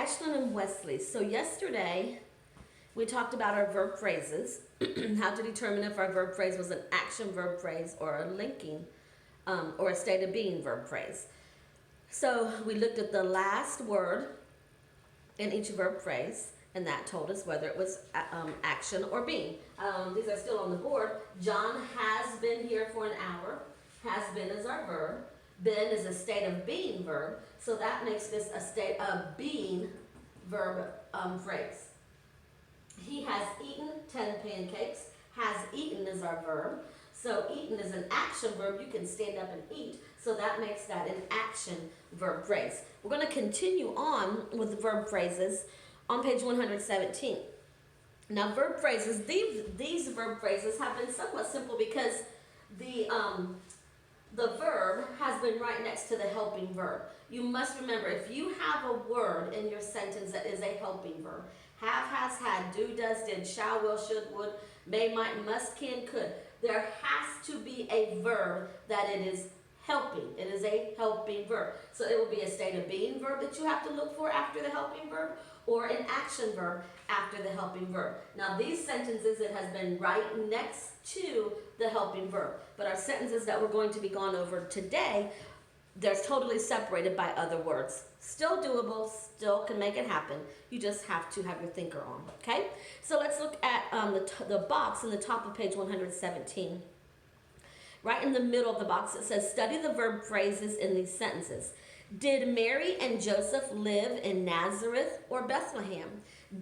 Ashlyn and Wesley. So yesterday we talked about our verb phrases, how to determine if our verb phrase was an action verb phrase or a linking or a state of being verb phrase. So we looked at the last word in each verb phrase, and that told us whether it was action or being. These are still on the board. John has been here for an hour. Has been is our verb. Been is a state of being verb, so that makes this a state of being verb phrase. He has eaten 10 pancakes. Has eaten is our verb. So eaten is an action verb. You can stand up and eat, so that makes that an action verb phrase. We're going to continue on with the verb phrases on page 117. Now verb phrases, these verb phrases have been somewhat simple because the verb has been right next to the helping verb. You must remember, if you have a word in your sentence that is a helping verb, have, has, had, do, does, did, shall, will, should, would, may, might, must, can, could, there has to be a verb that it is helping. It is a helping verb. So it will be a state of being verb that you have to look for after the helping verb, or an action verb after the helping verb. Now these sentences, it has been right next to the helping verb. But our sentences that we're going to be gone over today, they're totally separated by other words. Still doable, still can make it happen. You just have to have your thinker on, okay? So let's look at the box in the top of page 117. Right in the middle of the box, it says, study the verb phrases in these sentences. Did Mary and Joseph live in Nazareth or Bethlehem?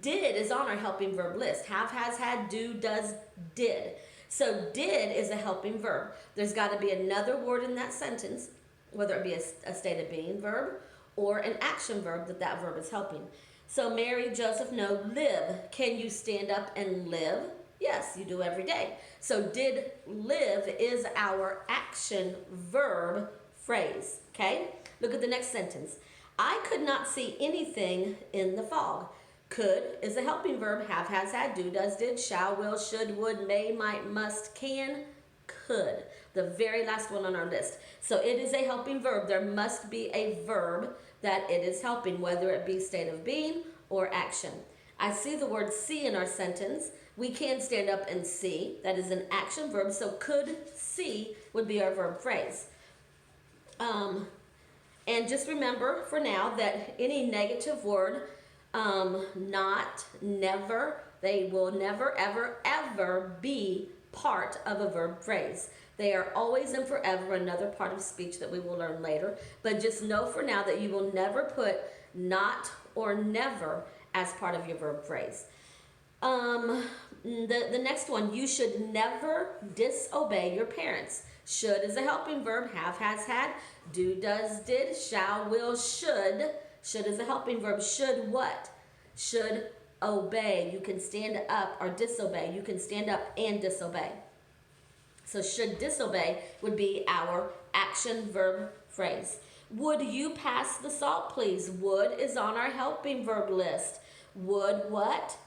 Did is on our helping verb list. Have, has, had, do, does, did. So did is a helping verb. There's got to be another word in that sentence, whether it be a state of being verb or an action verb that verb is helping. So Mary, Joseph, no, live. Can you stand up and live? Yes, you do every day. So did live is our action verb phrase, okay? Look at the next sentence. I could not see anything in the fog. Could is a helping verb. Have, has, had, do, does, did, shall, will, should, would, may, might, must, can, could. The very last one on our list. So it is a helping verb. There must be a verb that it is helping, whether it be state of being or action. I see the word see in our sentence. We can stand up and see. That is an action verb. So could see would be our verb phrase. And just remember for now that any negative word, not, never, they will never, ever, ever be part of a verb phrase. They are always and forever another part of speech that we will learn later. But just know for now that you will never put not or never as part of your verb phrase. The next one, you should never disobey your parents. Should is a helping verb. Have, has, had. Do, does, did. Shall, will, should. Should is a helping verb. Should what? Should obey. You can stand up or disobey. You can stand up and disobey. So should disobey would be our action verb phrase. Would you pass the salt, please? Would is on our helping verb list. Would what?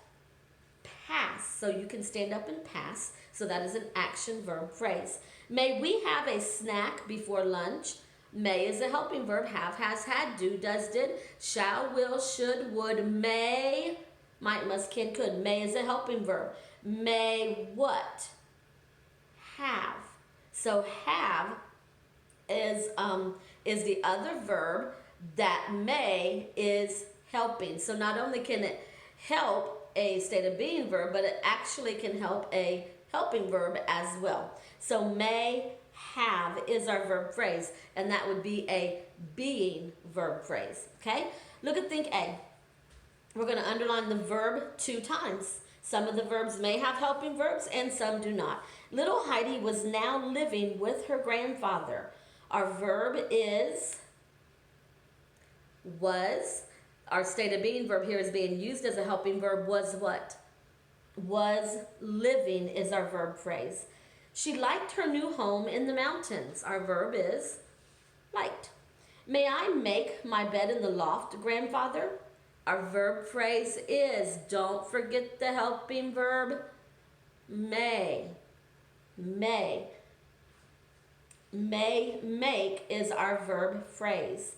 Pass. So you can stand up and pass. So that is an action verb phrase. May we have a snack before lunch? May is a helping verb. Have, has, had, do, does, did, shall, will, should, would, may, might, must, can, could. May is a helping verb. May what? Have. So have is the other verb that may is helping. So not only can it help a state of being verb, but it actually can help a helping verb as well. So may, have is our verb phrase, and that would be a being verb phrase, okay? Look at think A. We're going to underline the verb 2 times. Some of the verbs may have helping verbs and some do not. Little Heidi was now living with her grandfather. Our verb is was. Our state of being verb here is being used as a helping verb. Was what? Was living is our verb phrase. She liked her new home in the mountains. Our verb is liked. May I make my bed in the loft, grandfather? Our verb phrase is, don't forget the helping verb, may. May. May, make is our verb phrase.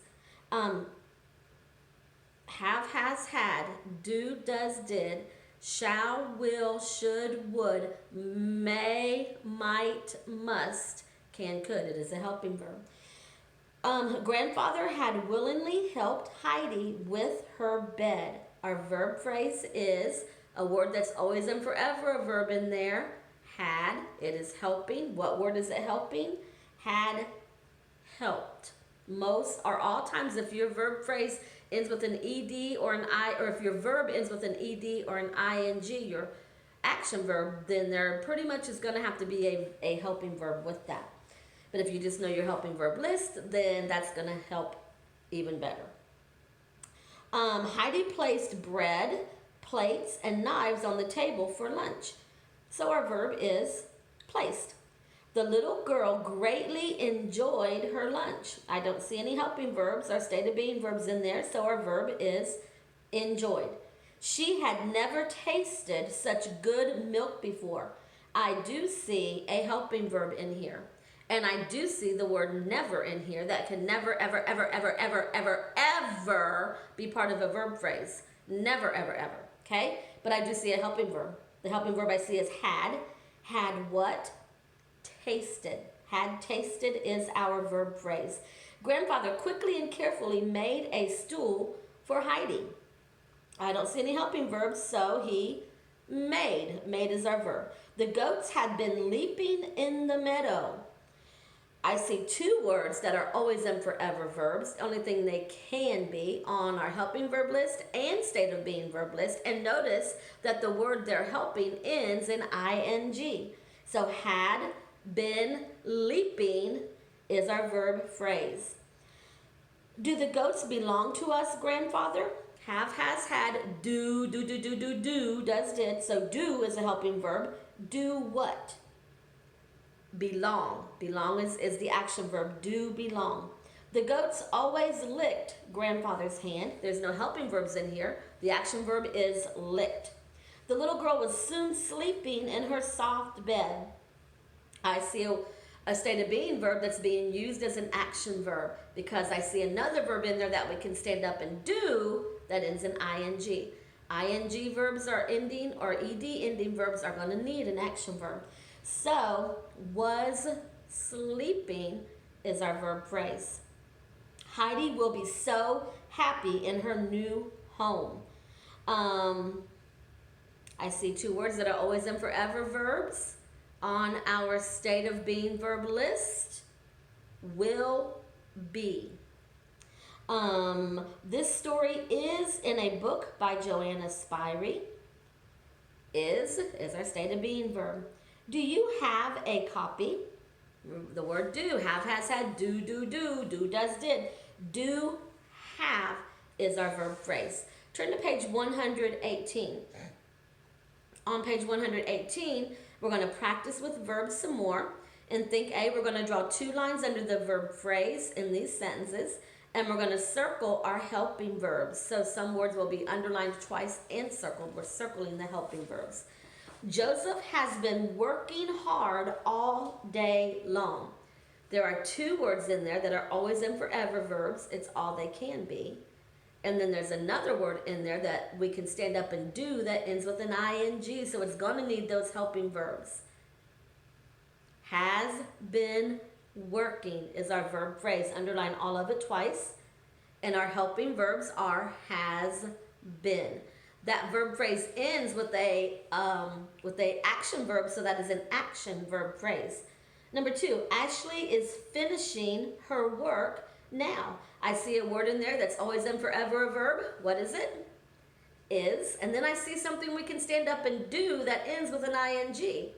have, has, had, do, does, did, shall, will, should, would, may, might, must, can, could. It is a helping verb. Grandfather had willingly helped Heidi with her bed. Our verb phrase is a word that's always and forever a verb in there. Had, it is helping. What word is it helping? Had helped. Most or all times if your verb phrase ends with an ed or an I, or if your verb ends with an ed or an ing, your action verb, then there pretty much is going to have to be a helping verb with that. But if you just know your helping verb list, then that's going to help even better. Heidi placed bread, plates, and knives on the table for lunch. So our verb is placed. The little girl greatly enjoyed her lunch. I don't see any helping verbs or state of being verbs in there, so our verb is enjoyed. She had never tasted such good milk before. I do see a helping verb in here. And I do see the word never in here. That can never, ever, ever, ever, ever, ever, ever be part of a verb phrase. Never, ever, ever. Okay? But I do see a helping verb. The helping verb I see is had. Had what? Tasted. Had tasted is our verb phrase. Grandfather quickly and carefully made a stool for Heidi. I don't see any helping verbs, so he made. Made is our verb. The goats had been leaping in the meadow. I see two words that are always and forever verbs. The only thing they can be on our helping verb list and state of being verb list. And notice that the word they're helping ends in ing. So had been leaping is our verb phrase. Do the goats belong to us, grandfather? Have, has, had, do, does, did. So do is a helping verb. Do what? Belong. Belong is the action verb. Do belong. The goats always licked grandfather's hand. There's no helping verbs in here. The action verb is licked. The little girl was soon sleeping in her soft bed. I see a state of being verb that's being used as an action verb because I see another verb in there that we can stand up and do that ends in ing. Ing verbs are ending, or ed ending verbs are going to need an action verb. So, was sleeping is our verb phrase. Heidi will be so happy in her new home. I see two words that are always and forever verbs on our state of being verb list. Will be. This story is in a book by Joanna Spyri. Is our state of being verb. Do you have a copy? The word do, have, has, had, do, does, did. Do, have is our verb phrase. Turn to page 118. On page 118, we're going to practice with verbs some more. In Think A, we're going to draw 2 lines under the verb phrase in these sentences, and we're going to circle our helping verbs. So some words will be underlined twice and circled. We're circling the helping verbs. Joseph has been working hard all day long. There are 2 words in there that are always and forever verbs. It's all they can be. And then there's another word in there that we can stand up and do that ends with an ing. So it's going to need those helping verbs. Has been working is our verb phrase. Underline all of it twice. And our helping verbs are has been. That verb phrase ends with a action verb, so that is an action verb phrase. Number 2, Ashley is finishing her work now. I see a word in there that's always and forever a verb. What is it? Is. And then I see something we can stand up and do that ends with an ing.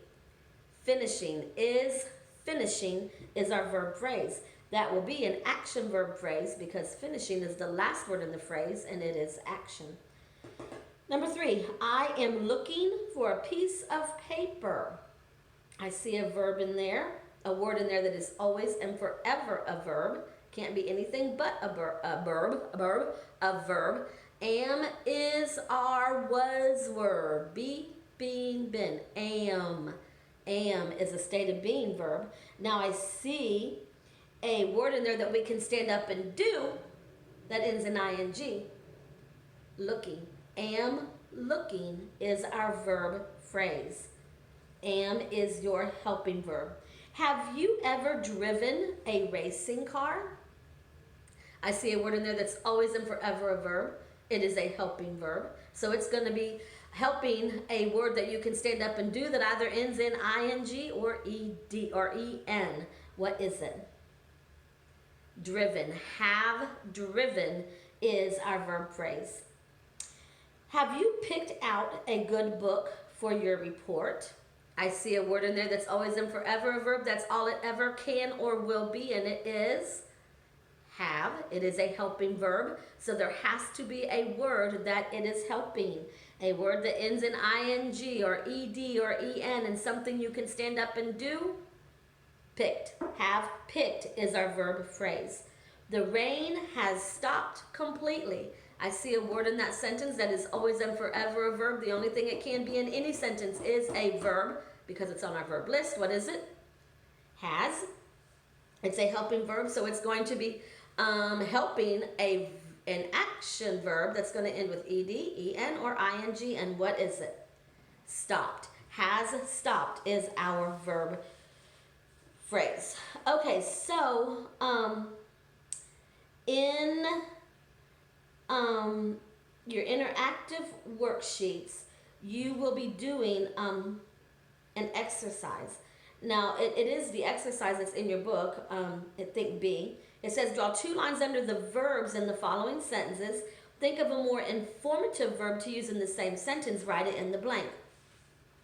Finishing is our verb phrase. That will be an action verb phrase because finishing is the last word in the phrase and it is action. Number 3, I am looking for a piece of paper. I see a verb in there, a word in there that is always and forever a verb. Can't be anything but a verb. Am is our was word. Be, being, been. Am is a state of being verb. Now I see a word in there that we can stand up and do that ends in ing. looking. Am looking is our verb phrase. Am is your helping verb. Have you ever driven a racing car? I see a word in there that's always and forever a verb. It is a helping verb. So it's going to be helping, a word that you can stand up and do that either ends in ing or ed or en. What is it? Driven. Have driven is our verb phrase. Have you picked out a good book for your report? I see a word in there that's always and forever a verb. That's all it ever can or will be, and it is have. It is a helping verb, so there has to be a word that it is helping. A word that ends in ing or ed or en, and something you can stand up and do. Picked. Have picked is our verb phrase. The rain has stopped completely. I see a word in that sentence that is always and forever a verb. The only thing it can be in any sentence is a verb because it's on our verb list. What is it? Has. It's a helping verb, so it's going to be helping an action verb that's going to end with ed, en, or ing. And what is it? Stopped. Has stopped is our verb phrase. Okay, so in your interactive worksheets, you will be doing an exercise. Now, it is the exercise that's in your book, Think B. It says, draw 2 lines under the verbs in the following sentences. Think of a more informative verb to use in the same sentence. Write it in the blank.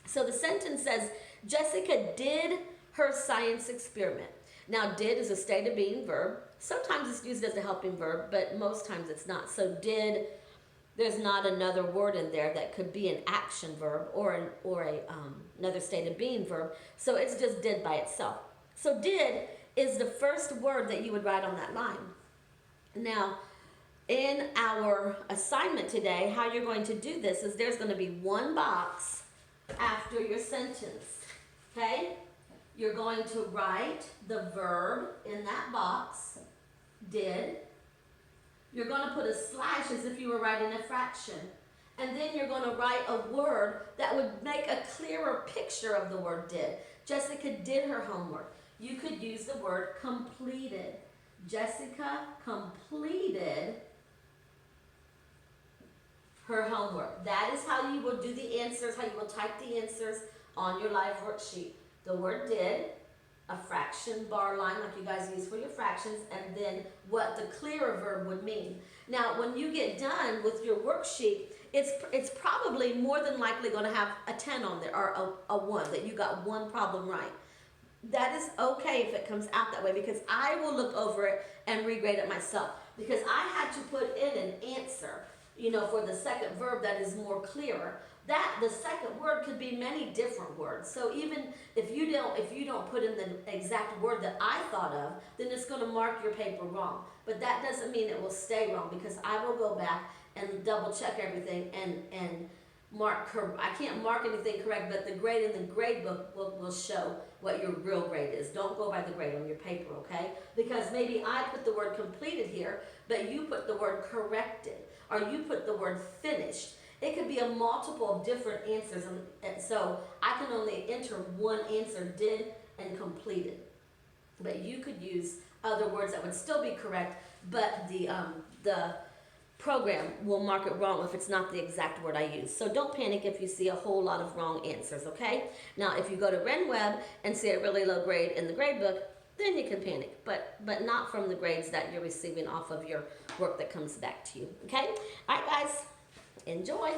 So the sentence says, Jessica did her science experiment. Now, did is a state of being verb. Sometimes it's used as a helping verb, but most times it's not. So did, there's not another word in there that could be an action verb or another state of being verb. So it's just did by itself. So did is the first word that you would write on that line. Now, in our assignment today, how you're going to do this is there's going to be one box after your sentence. Okay? You're going to write the verb in that box, did. You're going to put a slash as if you were writing a fraction. And then you're going to write a word that would make a clearer picture of the word did. Jessica did her homework. You could use the word completed. Jessica completed her homework. That is how you will do the answers, how you will type the answers on your live worksheet. The word did, a fraction bar line like you guys use for your fractions, and then what the clearer verb would mean. Now, when you get done with your worksheet, it's probably more than likely going to have a 10 on there, or a 1, that you got one problem right. That is okay if it comes out that way, because I will look over it and regrade it myself, because I had to put in an answer, for the second verb that is more clearer. That the second word could be many different words. So even if you don't put in the exact word that I thought of, then it's going to mark your paper wrong. But that doesn't mean it will stay wrong, because I will go back and double check everything and mark. I can't mark anything correct, but the grade in the grade book will show what your real grade is. Don't go by the grade on your paper, okay? Because maybe I put the word completed here, but you put the word corrected, or you put the word finished. It could be a multiple of different answers, and so I can only enter one answer, did and completed. But you could use other words that would still be correct, but the program will mark it wrong if it's not the exact word I use. So don't panic if you see a whole lot of wrong answers, okay? Now, if you go to RenWeb and see a really low grade in the grade book, then you can panic, but not from the grades that you're receiving off of your work that comes back to you, okay? All right, guys. Enjoy.